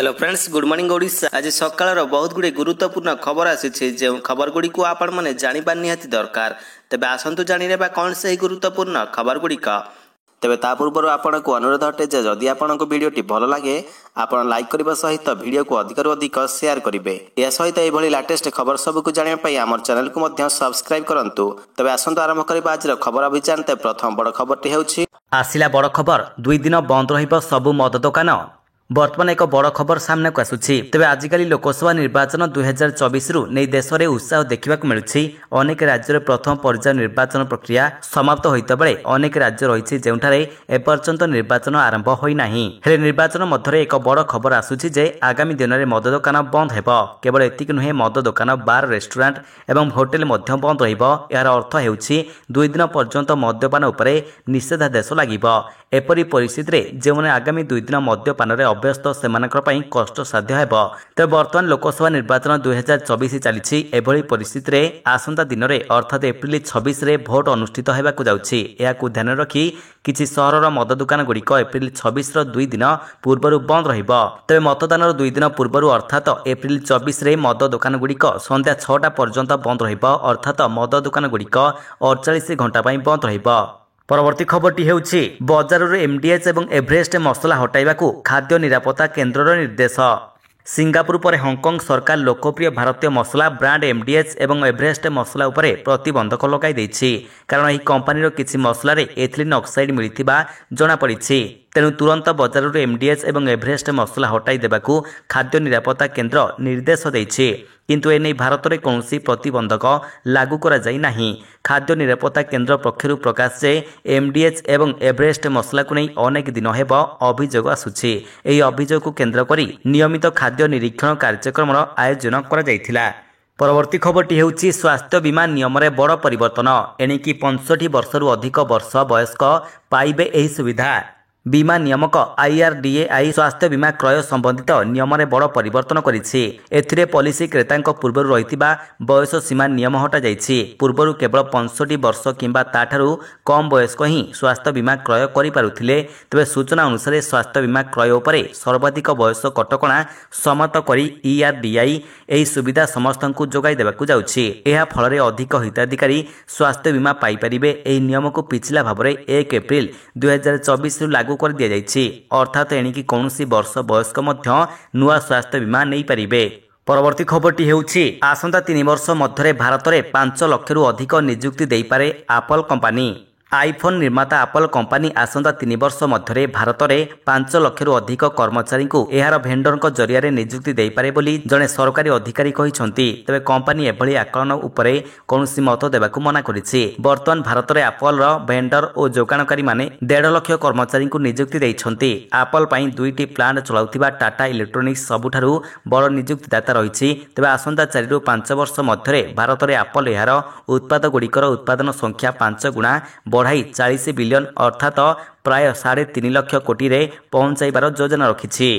Hello friends, good morning Odisha. आज सकाळ बहुत गुड़े गुरुत्वपूर्ण खबर आसी जो खबर गुड़ी को आपण मैंने जाना निहाती दरकार। तेज आसतु जाना कौन से गुरुत्वपूर्ण खबर गुड़िक। तेज ता पूर्व आपन को अनुरोध अटे जे जदि आपन को वीडियोटी भल लगे आपन लाइक करने सहित वीडियो को अधिक अधिक शेयर करेंगे। यह सहित यह लेटेस्ट खबर सबको जानापी आम चैनल को सब्सक्राइब करूँ। तेज आसतु आरंभ करवा आज खबर अभियान। प्रथम बड़ खबरटी होउछि आसिला बड़ खबर 2 दिन बंद रहिबो सबु मद दुकान। बर्तमान एक बड़ खबर सामने को आसुछि। तेज आजिकल लोकसभा निर्वाचन 2024 रु नहीं देश में उत्साह देखा मिलूँ। अनेक राज्य में प्रथम पर्याय निर्वाचन प्रक्रिया समाप्त होता बेले अनेक राज्य रही जोठारे एपर्यंत निर्वाचन आरंभ होना। हेले निर्वाचन मध्य एक बड़ खबर आसुछि जे आगामी दिन में मद दुकान बंद हेब। केवल एतिक नुहे मद दुकान बार रेस्टोरेंट एवं होटेल मध्य बंद रहिबो। यार अर्थ हेउछि 2 दिन पर्यंत मद्यपान उपरे निषेधादेश लागिबो। एपरी परिस्थिति रे जेमने आगामी 2 दिन मद्यपान रे अभ्यस्त सेमानकर पई कष्ट साध्य हेबो। तेज वर्तमान लोकसभा निर्वाचन 2024 चली। एभली परिस्थिति रे आसंता दिन में अर्थात एप्रिल 26 रे भोट अनुष्ठित हेबाकु जाउछि। एहाकु ध्यान रखी किछि सहरर मद दुकान गुड़िक एप्रिल 26 2 दिन पूर्व बंद रहिबो। तेज मतदान 2 दिन पूर्व अर्थात एप्रिल 24 रे मद दुकान गुड़िक संध्या 6टा पर्यंत बंद रहिबो। अर्थात मद दुकान गुड़िक 48 घंटा पई बंद रहिबो। परवर्ती खबरटी हेउछि बजारରୁ एमडीएच एवं एभरेस्ट मसला हटाइबाकू खाद्य निरापत्ता केन्द्रर निर्देश। सिंगापुर पर हांगकांग सरकार लोकप्रिय भारतीय मसला ब्रांड एमडीएच एवं एभरेस्ट मसला उपरे प्रतिबंधक लगाई देछि। कारण यह कंपनी किसी मसलार एथिलीन ऑक्साइड मिलता जना पड़ी। तेणु तुरंत बजारରୁ एमडीएच एवं एभरेस्ट मसला हटाई देबाकू खाद्य निरापत्ता केन्द्र निर्देश देछि। किंतु एने भारत में कौन प्रतिबंधक लागू करा जाई नाही। खाद्य निरापत्ता केन्द्र पक्षरु प्रकाश जे एमडीएच एवं एभरेस्ट मसला को नहीं अनेक दिन हेब अभियोग आसुछि। एही अभियोग को केन्द्र करी नियमित खाद्य निरीक्षण कार्यक्रम आयोजन करा जायथिला। परवर्ती खबरटी हेउछि स्वास्थ्य बीमा नियम रे बड़ परिवर्तन। एणिकी 65 वर्षरु अधिक वर्ष वयस्क पाइबे एही सुविधा। बीमा नियामक आईआरडीएआई स्वास्थ्य बीमा क्रय संबंधित नियम में बड़ परिवर्तन करिछि। एथिरे पॉलिसी क्रेतांक पूर्व रहितिबा बयस सीमा नियम हटा जाइछि। पूर्व केवल 65 वर्ष किंबा ताठारु कम वयस्क ही स्वास्थ्य बीमा क्रय करि पारुथिले। तबे सूचना अनुसार स्वास्थ्य बीमा क्रय उपरे सर्वाधिक वयस कटकणा समाप्त करी ईआरडीआई एही सुविधा समस्तंकु जोगाई देबाकु जाउछि। एहा फलरे अधिक हिताधिकारी स्वास्थ्य बीमा पाई परिबे। एही नियम को पिछला भाबरे 1 एप्रिल 2024 लागू कर दिया जाइछि। अर्थात एणिकी कौनसी वर्ष वयस्क मध्य नुआ स्वास्थ्य बीमा नहीं पारिबे। परवर्ती खबरटी हेउछि आसंता 3 वर्ष मध्य भारत में 5 लाख रु अधिक नियुक्ति देई पारे एप्पल कंपनी। आईफोन निर्माता एप्पल कंपनी आसंता 3 वर्ष मध्य भारत में 5 लाख रु अधिक कर्मचारी को एहार भेंडर जरिया नियुक्ति दे पारे बोली जड़े सरकारी अधिकारी कहिसंती। तबे कंपनी एभली आकलन उपरे कौनसी मत देबाकू मना करिछि। वर्तमान भारत में एप्पल भेंडर और जोगाणकारी माने 1.5 लाख कर्मचारी को नियुक्ति देइछंती। एप्पल पई 2टी प्लांट चलाउथिबा टाटा इलेक्ट्रोनिक्स सबुठारु बड़ नियुक्तिदाता रहिछि। तबे आसंता 4 रु 5 वर्ष मध्य भारत में एप्पल एहार उत्पाद गुड़िकर उत्पादन संख्या 5 गुणा बढ़ाई 40 बिलियन अर्थात प्राय 3.5 लाख कोटी रे पहुंचाइबार योजना रखिछि।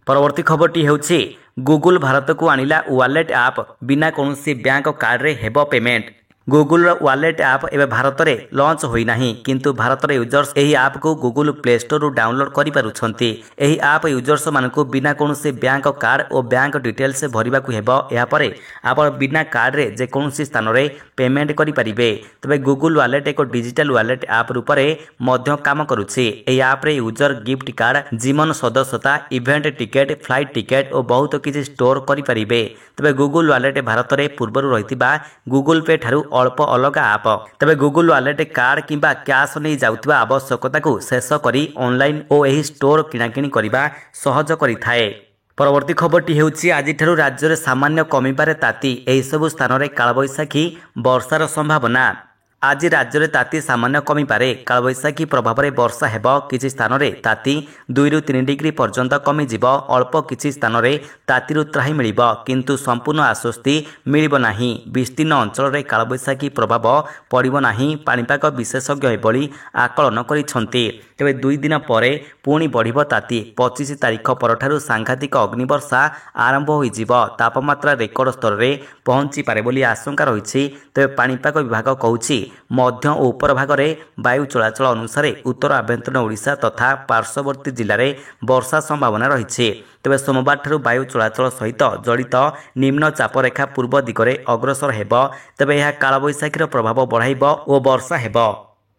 परवर्ती खबरटी हेउछि गूगल भारत को आनिला वॉलेट ऐप बिना कौनसी बैंक कार्ड रे हेबो पेमेंट। गूगल वॉलेट ऐप एवं भारत में लॉन्च होई नाही, किंतु भारत में यूजर्स एही ऐप को गूगल प्ले स्टोर रु डाउनलोड करि पारुछंती। एही ऐप यूजर्स मानकु बिना कौनसी बैंक कार्ड और बैंक डिटेल्स भरिबा को हेबो। एहा परे आपण बिना कार्ड रे जे कौनसी स्थान रे पेमेंट करि परिबे। तबे गूगल वॉलेट एक डिजिटल वॉलेट ऐप रूप रे मध्य काम करूछि। एही ऐप रे यूजर गिफ्ट कार्ड, जीवन सदस्यता, इवेंट टिकेट, फ्लाइट टिकेट और बहुत किछि स्टोर करि परिबे। तबे गूगल वॉलेट भारत में पूर्व रहितिबा गूगल पे ठारू अल्प अलग ऐप। तबे गूगल वॉलेट कार्ड किंबा कैश नहीं जाउथिबा आवश्यकता को शेष करी ऑनलाइन और एही स्टोर किणाकिणी करिबा सहज करिथाए। परवर्ती खबरटी हेउछि आज राज्य में सामान्य कमिबारे ताती। एही सबु स्थान रे कालबैशाखी वर्षार संभावना। आज राज्य में ताती सामान्य कमी पारे। कालबैशाखी प्रभाव में वर्षा हेब। किछि स्थान रे ताती 2 रु 3 डिग्री पर्यंत कमी जिवो। अल्प किछि स्थान रे तातीरु त्राही मिलिबो, किंतु संपूर्ण आश्वस्ति मिलिबो नाही। विस्तीर्ण अंचल रे कालबैशाखी प्रभाव पड़िबो नाही। पाणीपाग विशेषज्ञ एभली आकलन करिसंती। ତେବେ 2 ଦିନ ପରେ ପୁଣି ବଢ଼ିବ ତାତି। 25 ତାରିଖ ପରଠାରୁ ସାଂଘାତିକ ଅଗ୍ନିବର୍ଷା ଆରମ୍ଭ ହୋଇଯିବ। ତାପମାତ୍ରା ରେକର୍ଡ ସ୍ତରରେ ପହଞ୍ଚିପାରେ ବୋଲି ଆଶଙ୍କା ରହିଛି। ତେବେ ପାଣିପାଗ ବିଭାଗ କହୁଛି ମଧ୍ୟ ଓ ଉପର ଭାଗରେ ବାୟୁ ଚଳାଚଳ ଅନୁସାରେ ଉତ୍ତର ଆଭ୍ୟନ୍ତରୀଣ ଓଡ଼ିଶା ତଥା ପାର୍ଶ୍ୱବର୍ତ୍ତୀ ଜିଲ୍ଲାରେ ବର୍ଷା ସମ୍ଭାବନା ରହିଛି। ତେବେ ସୋମବାରଠାରୁ ବାୟୁ ଚଳାଚଳ ସହିତ ଜଡ଼ିତ ନିମ୍ନ ଚାପରେଖା ପୂର୍ବ ଦିଗରେ ଅଗ୍ରସର ହେବ। ତେବେ ଏହା କାଳବୈଶାଖୀର ପ୍ରଭାବ ବଢ଼ାଇବ ଓ ବର୍ଷା ହେବ।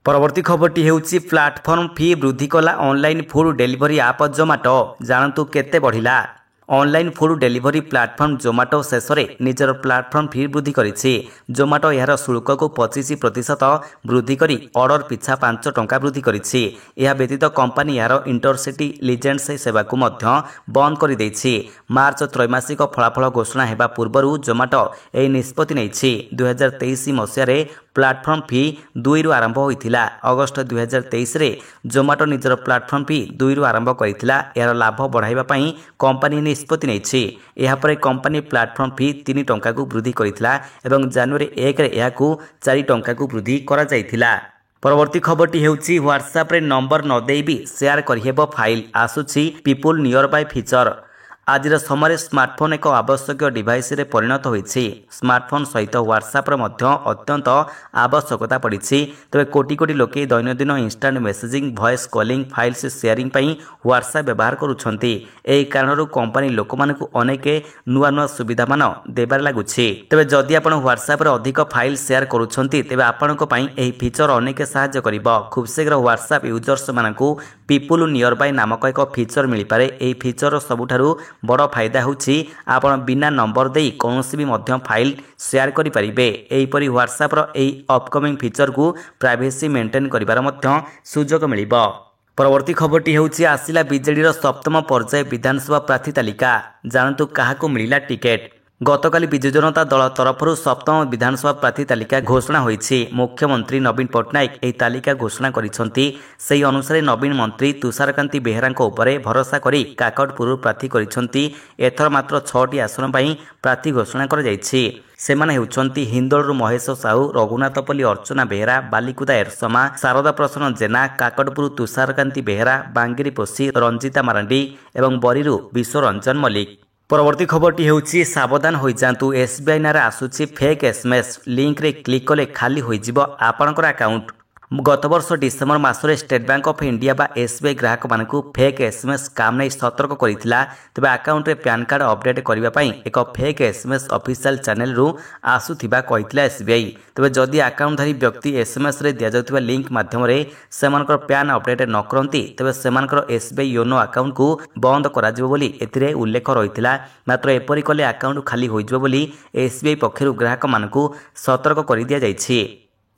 ପରବର୍ତ୍ତୀ ଖବରଟି ହେଉଛି ପ୍ଲାଟଫର୍ମ ଫି ବୃଦ୍ଧି କଲା online food delivery app Zomato. ଜାଣନ୍ତୁ କେତେ ବଢ଼ିଲା। Online food delivery platform Zomato ଶେଷରେ ନିଜର ପ୍ଲାଟଫର୍ମ ଫି ବୃଦ୍ଧି କରିଛି। ଜୋମାଟୋ ଏହାର ଶୁଳ୍କକୁ 25% ବୃଦ୍ଧି କରି ଅର୍ଡର ପିଛା 5 ଟଙ୍କା ବୃଦ୍ଧି କରିଛି। ଏହା ବ୍ୟତୀତ କମ୍ପାନୀ ଏହାର ଇଣ୍ଟରସିଟି ଲିଜେଣ୍ଡସ୍ ସେବାକୁ ମଧ୍ୟ ବନ୍ଦ କରିଦେଇଛି। ମାର୍ଚ୍ଚ ତ୍ରୈମାସିକ ଫଳାଫଳ ଘୋଷଣା ହେବା ପୂର୍ବରୁ ଜୋମାଟୋ ଏହି ନିଷ୍ପତ୍ତି ନେଇଛି। 2023 ମସିହାରେ ପ୍ଲାଟଫର୍ମ ଫି 2ରୁ ଆରମ୍ଭ ହୋଇଥିଲା। ଅଗଷ୍ଟ 2023ରେ ଜୋମାଟୋ ନିଜର ପ୍ଲାଟଫର୍ମ ଫି 2ରୁ ଆରମ୍ଭ କରିଥିଲା। ଏହାର ଲାଭ ବଢ଼ାଇବା ପାଇଁ କମ୍ପାନୀ ନିଷ୍ପତ୍ତି ନେଇଛି। ଏହାପରେ କମ୍ପାନୀ ପ୍ଲାଟଫର୍ମ ଫି 3 ଟଙ୍କାକୁ ବୃଦ୍ଧି କରିଥିଲା ଏବଂ ଜାନୁଆରୀ 1ରେ ଏହାକୁ 4 ଟଙ୍କାକୁ ବୃଦ୍ଧି କରାଯାଇଥିଲା। ପରବର୍ତ୍ତୀ ଖବରଟି ହେଉଛି ହ୍ୱାଟ୍ସଆପ୍ରେ ନମ୍ବର ନ ଦେଇ ବି ସେୟାର କରିହେବ ଫାଇଲ୍। ଆସୁଛି ପିପୁଲ୍ ନିୟର ବାଇ ଫିଚର। ଆଜିର ସମୟରେ ସ୍ମାର୍ଟଫୋନ୍ ଏକ ଆବଶ୍ୟକୀୟ ଡିଭାଇସରେ ପରିଣତ ହୋଇଛି। ସ୍ମାର୍ଟଫୋନ୍ ସହିତ ହ୍ୱାଟ୍ସଆପ୍ର ମଧ୍ୟ ଅତ୍ୟନ୍ତ ଆବଶ୍ୟକତା ପଡ଼ିଛି। ତେବେ କୋଟି କୋଟି ଲୋକେ ଦୈନନ୍ଦିନ instant messaging, voice calling, files sharing ପାଇଁ ହ୍ୱାଟ୍ସଆପ୍ ବ୍ୟବହାର କରୁଛନ୍ତି। ଏହି କାରଣରୁ କମ୍ପାନୀ ଲୋକମାନଙ୍କୁ ଅନେକ ନୂଆ ନୂଆ ସୁବିଧାମାନ ଦେବାରେ ଲାଗୁଛି। ତେବେ ଯଦି ଆପଣ ହ୍ୱାଟ୍ସଆପ୍ରେ ଅଧିକ ଫାଇଲ୍ ସେୟାର କରୁଛନ୍ତି ତେବେ ଆପଣଙ୍କ ପାଇଁ ଏହି ଫିଚର ଅନେକ ସାହାଯ୍ୟ କରିବ। ଖୁବ୍ ଶୀଘ୍ର ହ୍ୱାଟ୍ସଆପ୍ ୟୁଜର୍ସମାନଙ୍କୁ ପିପୁଲ୍ ନିୟର ବାଇ ନାମକ ଏକ ଫିଚର ମିଳିପାରେ। ଏହି ଫିଚରର ସବୁଠାରୁ ବଡ଼ ଫାଇଦା ହେଉଛି ଆପଣ ବିନା ନମ୍ବର ଦେଇ କୌଣସି ବି ମଧ୍ୟ ଫାଇଲ୍ ସେୟାର କରିପାରିବେ। ଏହିପରି ହ୍ୱାଟ୍ସଆପ୍ର ଏହି ଅପକମିଂ ଫିଚରକୁ ପ୍ରାଇଭେସି ମେଣ୍ଟେନ୍ କରିବାର ମଧ୍ୟ ସୁଯୋଗ ମିଳିବ। ପରବର୍ତ୍ତୀ ଖବରଟି ହେଉଛି ଆସିଲା ବିଜେଡିର ସପ୍ତମ ପର୍ଯ୍ୟାୟ ବିଧାନସଭା ପ୍ରାର୍ଥୀ ତାଲିକା। ଜାଣନ୍ତୁ କାହାକୁ ମିଳିଲା ଟିକେଟ୍। ଗତକାଲି ବିଜୁ ଜନତା ଦଳ ତରଫରୁ ସପ୍ତମ ବିଧାନସଭା ପ୍ରାର୍ଥୀ ତାଲିକା ଘୋଷଣା ହୋଇଛି। ମୁଖ୍ୟମନ୍ତ୍ରୀ ନବୀନ ପଟ୍ଟନାୟକ ଏହି ତାଲିକା ଘୋଷଣା କରିଛନ୍ତି। ସେହି ଅନୁସାରେ ନବୀନ ମନ୍ତ୍ରୀ ତୁଷାରକାନ୍ତି ବେହେରାଙ୍କ ଉପରେ ଭରସା କରି କାକଟପୁରରୁ ପ୍ରାର୍ଥୀ କରିଛନ୍ତି। ଏଥର ମାତ୍ର 6ଟି ଆସନ ପାଇଁ ପ୍ରାର୍ଥୀ ଘୋଷଣା କରାଯାଇଛି। ସେମାନେ ହେଉଛନ୍ତି ହିନ୍ଦୋଳରୁ ମହେଶ ସାହୁ, ରଘୁନାଥପଲ୍ଲୀ ଅର୍ଚ୍ଚନା ବେହେରା, ବାଲିକୁଦା ଏରସମା, ଶାରଦା ପ୍ରସନ୍ନ ଜେନା, କାକଟପୁର ତୁଷାରକାନ୍ତି ବେହେରା, ବାଙ୍ଗିରି ପୋଷି ରଞ୍ଜିତା ମାରାଣ୍ଡି ଏବଂ ବରୀରୁ ବିଶ୍ୱରଞ୍ଜନ ମଲ୍ଲିକ। ପରବର୍ତ୍ତୀ ଖବରଟି ହେଉଛି ସାବଧାନ ହୋଇଯାନ୍ତୁ। SBI ନାଁରେ ଆସୁଛି ଫେକ୍ SMS। ଲିଙ୍କରେ କ୍ଲିକ୍ କଲେ ଖାଲି ହୋଇଯିବ ଆପଣଙ୍କର ଆକାଉଣ୍ଟ। ଗତବର୍ଷ ଡିସେମ୍ବର ମାସରେ ଷ୍ଟେଟ୍ ବ୍ୟାଙ୍କ ଅଫ୍ ଇଣ୍ଡିଆ ବା SBI ଗ୍ରାହକମାନଙ୍କୁ ଫେକ୍ SMS ସ୍କାମ୍ ନେଇ ସତର୍କ କରିଥିଲା। ତେବେ ଆକାଉଣ୍ଟରେ ପ୍ୟାନ୍ କାର୍ଡ ଅପଡେଟ୍ କରିବା ପାଇଁ ଏକ ଫେକ୍ SMS ଅଫିସିଆଲ ଚ୍ୟାନେଲରୁ ଆସୁଥିବା କହିଥିଲା SBI। ତେବେ ଯଦି ଆକାଉଣ୍ଟଧାରୀ ବ୍ୟକ୍ତି SMSରେ ଦିଆଯାଉଥିବା ଲିଙ୍କ ମାଧ୍ୟମରେ ସେମାନଙ୍କର ପ୍ୟାନ୍ ଅପଡେଟ୍ ନ କରନ୍ତି ତେବେ ସେମାନଙ୍କର SBI ୟୋନୋ ଆକାଉଣ୍ଟକୁ ବନ୍ଦ କରାଯିବ ବୋଲି ଏଥିରେ ଉଲ୍ଲେଖ ରହିଥିଲା। ମାତ୍ର ଏପରି କଲେ ଆକାଉଣ୍ଟ ଖାଲି ହୋଇଯିବ ବୋଲି SBI ପକ୍ଷରୁ ଗ୍ରାହକମାନଙ୍କୁ ସତର୍କ କରିଦିଆଯାଇଛି।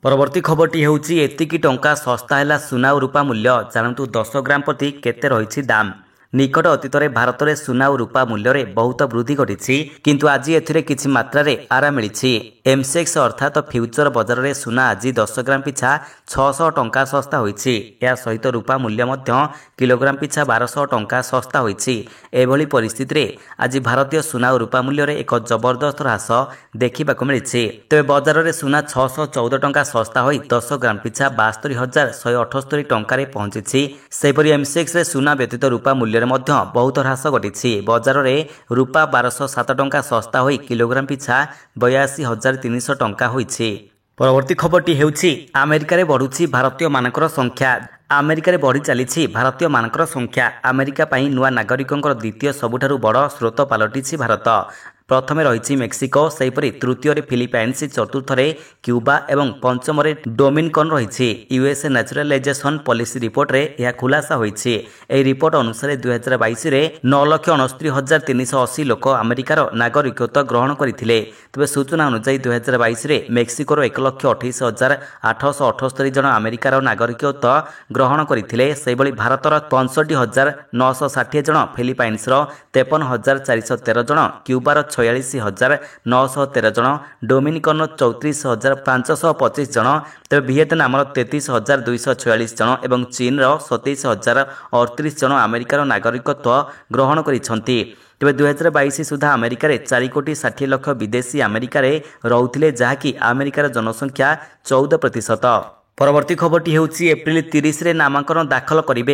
ପରବର୍ତ୍ତୀ ଖବରଟି ହେଉଛି ଏତିକି ଟଙ୍କା ଶସ୍ତା ହେଲା ସୁନା ଓ ରୂପା ମୂଲ୍ୟ। ଜାଣନ୍ତୁ 10 ଗ୍ରାମ ପ୍ରତି କେତେ ରହିଛି ଦାମ। ନିକଟ ଅତୀତରେ ଭାରତରେ ସୁନା ଓ ରୂପା ମୂଲ୍ୟରେ ବହୁତ ବୃଦ୍ଧି ଘଟିଛି, କିନ୍ତୁ ଆଜି ଏଥିରେ କିଛି ମାତ୍ରାରେ ଆରାମ ମିଳିଛି। MCX ଅର୍ଥାତ୍ ଫ୍ୟୁଚର ବଜାରରେ ସୁନା ଆଜି 10 ଗ୍ରାମ ପିଛା 600 ଟଙ୍କା ଶସ୍ତା ହୋଇଛି। ଏହା ସହିତ ରୂପା ମୂଲ୍ୟ ମଧ୍ୟ କିଲୋଗ୍ରାମ ପିଛା 1200 ଟଙ୍କା ଶସ୍ତା ହୋଇଛି। ଏଭଳି ପରିସ୍ଥିତିରେ ଆଜି ଭାରତୀୟ ସୁନା ଓ ରୂପା ମୂଲ୍ୟରେ ଏକ ଜବରଦସ୍ତ ହ୍ରାସ ଦେଖିବାକୁ ମିଳିଛି। ତେବେ ବଜାରରେ ସୁନା 614 ଟଙ୍କା ଶସ୍ତା ହୋଇ 10 ଗ୍ରାମ ପିଛା 72,178 ଟଙ୍କାରେ ପହଞ୍ଚିଛି। ସେହିପରି MCXରେ ସୁନା ବ୍ୟତୀତ ରୂପା ମୂଲ୍ୟରେ ମଧ୍ୟ ବହୁତ ହ୍ରାସ ଘଟିଛି। ବଜାରରେ ରୂପା 1207 ଟଙ୍କା ଶସ୍ତା ହୋଇ କିଲୋଗ୍ରାମ ପିଛା 82,300 ଟଙ୍କା ହୋଇଛି। ପରବର୍ତ୍ତୀ ଖବରଟି ହେଉଛି ଆମେରିକାରେ ବଢ଼ୁଛି ଭାରତୀୟମାନଙ୍କର ସଂଖ୍ୟା। ଆମେରିକାରେ ବଢ଼ି ଚାଲିଛି ଭାରତୀୟମାନଙ୍କର ସଂଖ୍ୟା। ଆମେରିକା ପାଇଁ ନୂଆ ନାଗରିକଙ୍କର ଦ୍ୱିତୀୟ ସବୁଠାରୁ ବଡ଼ ସ୍ରୋତ ପାଲଟିଛି ଭାରତ। ପ୍ରଥମେ ରହିଛି ମେକ୍ସିକୋ, ସେହିପରି ତୃତୀୟରେ ଫିଲିପାଇନ୍ସ, ଚତୁର୍ଥରେ କ୍ୟୁବା ଏବଂ ପଞ୍ଚମରେ ଡୋମିନିକନ୍ ରହିଛି। US ନ୍ୟାଚୁରାଲାଇଜେସନ୍ ପଲିସି ରିପୋର୍ଟରେ ଏହା ଖୁଲାସା ହୋଇଛି। ଏହି ରିପୋର୍ଟ ଅନୁସାରେ 2022ରେ 9,69,380 ଲୋକ ଆମେରିକାର ନାଗରିକତ୍ୱ ଗ୍ରହଣ କରିଥିଲେ। ତେବେ ସୂଚନା ଅନୁଯାୟୀ 2022ରେ ମେକ୍ସିକୋର 1,28,878 ଜଣ ଆମେରିକାର ନାଗରିକତ୍ୱ ଗ୍ରହଣ କରିଥିଲେ। ସେହିଭଳି ଭାରତର 65,960 ଜଣ, ଫିଲିପାଇନ୍ସର 53,413 ଜଣ, କ୍ୟୁବାର 46,913 ଜଣ, ଡୋମିନିକନ୍ର 34,525 ଜଣ, ତେବେ ଭିଏତନାମର 33,246 ଜଣ ଏବଂ ଚୀନର 27,038 ଜଣ ଆମେରିକାର ନାଗରିକତ୍ୱ ଗ୍ରହଣ କରିଛନ୍ତି। ତେବେ 2022 ସୁଦ୍ଧା ଆମେରିକାରେ 4,60,00,000 ବିଦେଶୀ ଆମେରିକାରେ ରହୁଥିଲେ, ଯାହାକି ଆମେରିକାର ଜନସଂଖ୍ୟା 14%। ପରବର୍ତ୍ତୀ ଖବରଟି ହେଉଛି ଏପ୍ରିଲ 30ରେ ନାମାଙ୍କନ ଦାଖଲ କରିବେ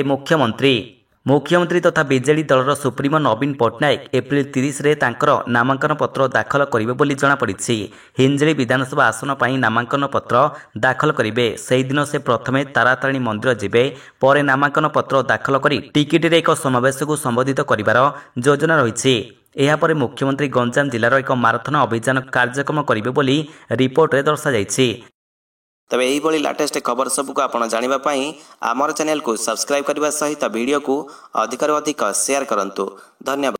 ମୁଖ୍ୟମନ୍ତ୍ରୀ ତଥା ବିଜେଡି ଦଳର ସୁପ୍ରିମୋ ନବୀନ ପଟ୍ଟନାୟକ ଏପ୍ରିଲ 30ରେ ତାଙ୍କର ନାମାଙ୍କନ ପତ୍ର ଦାଖଲ କରିବେ ବୋଲି ଜଣାପଡ଼ିଛି। ହିଞ୍ଜିଳି ବିଧାନସଭା ଆସନ ପାଇଁ ନାମାଙ୍କନ ପତ୍ର ଦାଖଲ କରିବେ। ସେହିଦିନ ସେ ପ୍ରଥମେ ତାରାତାରିଣୀ ମନ୍ଦିର ଯିବେ, ପରେ ନାମାଙ୍କନ ପତ୍ର ଦାଖଲ କରି ଟିକିଟିରେ ଏକ ସମାବେଶକୁ ସମ୍ବୋଧିତ କରିବାର ଯୋଜନା ରହିଛି। ଏହାପରେ ମୁଖ୍ୟମନ୍ତ୍ରୀ ଗଞ୍ଜାମ ଜିଲ୍ଲାର ଏକ ମାରାଥନ ଅଭିଯାନ କାର୍ଯ୍ୟକ୍ରମ କରିବେ ବୋଲି ରିପୋର୍ଟରେ ଦର୍ଶାଯାଇଛି। ତେବେ ଏହିଭଳି ଲାଟେଷ୍ଟ ଖବର ସବୁକୁ ଆପଣ ଜାଣିବା ପାଇଁ ଆମର ଚ୍ୟାନେଲକୁ ସବସ୍କ୍ରାଇବ୍ କରିବା ସହିତ ଭିଡ଼ିଓକୁ ଅଧିକରୁ ଅଧିକ ସେୟାର କରନ୍ତୁ। ଧନ୍ୟବାଦ।